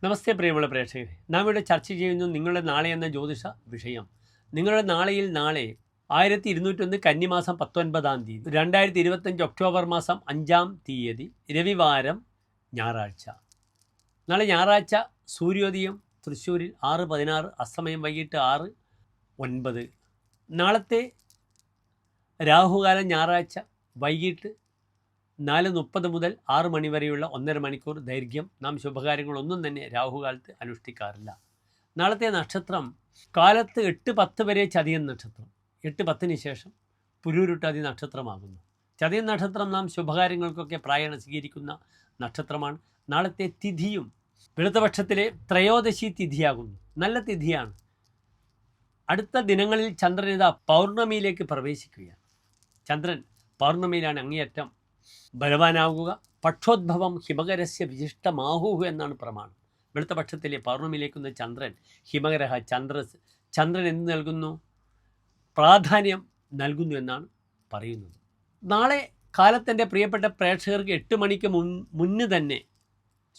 നമസ്തേ പ്രിയമുള്ള പ്രേക്ഷകരെ, നാം ഇവിടെ ചർച്ച ചെയ്യുന്നു നിങ്ങളുടെ നാളെ എന്ന ജ്യോതിഷ വിഷയം. നിങ്ങളുടെ നാളെയിൽ നാളെ 1201 കന്നിമാസം 19-ാം തീയതി, 2025 ഒക്ടോബർ മാസം 5-ാം തീയതി, രവിവാരം, ഞായറാഴ്ച. നാളെ ഞായറാഴ്ച സൂര്യോദയം തൃശ്ശൂരിൽ 6:16, അസ്തമയം വൈകിട്ട് 6:09. നാളത്തെ രാഹുകാലം ഞായറാഴ്ച വൈകിട്ട് 4:30 മുതൽ 6 മണി വരെയുള്ള 1.5 മണിക്കൂർ ദൈർഘ്യം. നാം ശുഭകാര്യങ്ങളൊന്നും തന്നെ രാഹുകാലത്ത് അനുഷ്ഠിക്കാറില്ല. നാളത്തെ നക്ഷത്രം കാലത്ത് 8:10 വരെ ചതയൻ നക്ഷത്രം, 8:10 ശേഷം പുരൂരുട്ടാതി നക്ഷത്രമാകുന്നു. ചതയൻ നക്ഷത്രം നാം ശുഭകാര്യങ്ങൾക്കൊക്കെ പ്രായണ സ്വീകരിക്കുന്ന നക്ഷത്രമാണ്. നാളത്തെ തിഥിയും വെളുത്തപക്ഷത്തിലെ ത്രയോദശി തിഥിയാകുന്നു. നല്ല തിഥിയാണ്. അടുത്ത ദിനങ്ങളിൽ ചന്ദ്രൻ ഇതാ പൗർണമിയിലേക്ക് പ്രവേശിക്കുകയാണ്. ചന്ദ്രൻ പൗർണമിയിലാണ് അങ്ങേയറ്റം ബലവാനാകുക. പക്ഷോദ്ഭവം ഹിമകരസ്യ വിശിഷ്ടമാഹുഹു എന്നാണ് പ്രമാണം. വെളുത്ത പക്ഷത്തിലെ പൗർണമിയിലേക്കുന്ന ചന്ദ്രൻ, ഹിമകരഹ ചന്ദ്രൻ എന്ത് നൽകുന്നു? പ്രാധാന്യം നൽകുന്നു എന്നാണ് പറയുന്നത്. നാളെ കാലത്തിൻ്റെ പ്രിയപ്പെട്ട പ്രേക്ഷകർക്ക് 8 മണിക്ക് മുന്ന് തന്നെ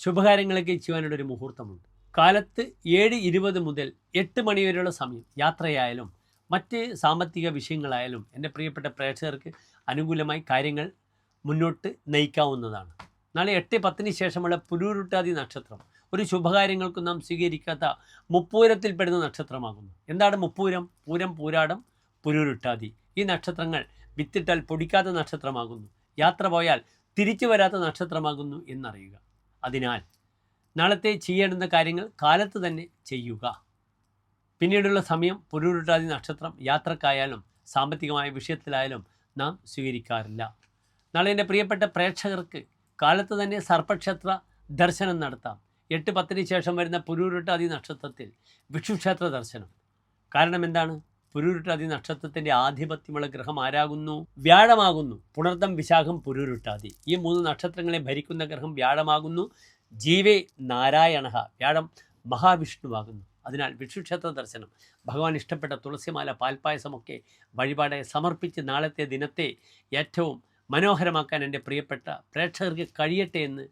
ശുഭകാര്യങ്ങളൊക്കെ ചെയ്യുവാനുള്ളൊരു മുഹൂർത്തമുണ്ട്. കാലത്ത് 7:20 മുതൽ 8 മണി വരെയുള്ള സമയം യാത്രയായാലും മറ്റ് സാമ്പത്തിക വിഷയങ്ങളായാലും എൻ്റെ പ്രിയപ്പെട്ട പ്രേക്ഷകർക്ക് അനുകൂലമായി കാര്യങ്ങൾ മുന്നോട്ട് നയിക്കാവുന്നതാണ്. നാളെ 8:10 ശേഷമുള്ള പുരൂരുട്ടാതി നക്ഷത്രം ഒരു ശുഭകാര്യങ്ങൾക്കും നാം സ്വീകരിക്കാത്ത മുപ്പൂരത്തിൽപ്പെടുന്ന നക്ഷത്രമാകുന്നു. എന്താണ് മുപ്പൂരം? പൂരം, പൂരാടം, പുരൂരുട്ടാതി. ഈ നക്ഷത്രങ്ങൾ വിത്തിട്ടാൽ പൊടിക്കാത്ത നക്ഷത്രമാകുന്നു. യാത്ര പോയാൽ തിരിച്ചു വരാത്ത നക്ഷത്രമാകുന്നു എന്നറിയുക. അതിനാൽ നാളത്തെ ചെയ്യേണ്ടുന്ന കാര്യങ്ങൾ കാലത്ത് തന്നെ ചെയ്യുക. പിന്നീടുള്ള സമയം പുരൂരുട്ടാതി നക്ഷത്രം യാത്രക്കായാലും സാമ്പത്തികമായ വിഷയത്തിലായാലും നാം സ്വീകരിക്കാറില്ല. നാളെ എൻ്റെ പ്രിയപ്പെട്ട പ്രേക്ഷകർക്ക് കാലത്ത് തന്നെ സർപ്പക്ഷേത്ര ദർശനം നടത്താം. 8:10 ശേഷം വരുന്ന പുരൂരുട്ടാതി നക്ഷത്രത്തിൽ വിഷ്ണുക്ഷേത്ര ദർശനം. കാരണം എന്താണ്? പുരൂരുട്ടാതി നക്ഷത്രത്തിൻ്റെ ആധിപത്യമുള്ള ഗ്രഹം ആരാകുന്നു? വ്യാഴമാകുന്നു. പുണർദം, വിശാഖം, പുരൂരുട്ടാതി ഈ 3 നക്ഷത്രങ്ങളെ ഭരിക്കുന്ന ഗ്രഹം വ്യാഴമാകുന്നു. ജീവേ നാരായണഃ, വ്യാഴം മഹാവിഷ്ണുവാകുന്നു. അതിനാൽ വിഷ്ണുക്ഷേത്ര ദർശനം, ഭഗവാൻ ഇഷ്ടപ്പെട്ട തുളസിമാല, പാൽപ്പായസമൊക്കെ വഴിപാടായി സമർപ്പിച്ച് നാളത്തെ ദിനത്തെ ഏറ്റവും മനോഹരമാക്കാൻ എൻ്റെ പ്രിയപ്പെട്ട പ്രേക്ഷകർക്ക് കഴിയട്ടെ എന്ന്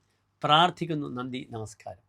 പ്രാർത്ഥിക്കുന്നു. നന്ദി, നമസ്കാരം.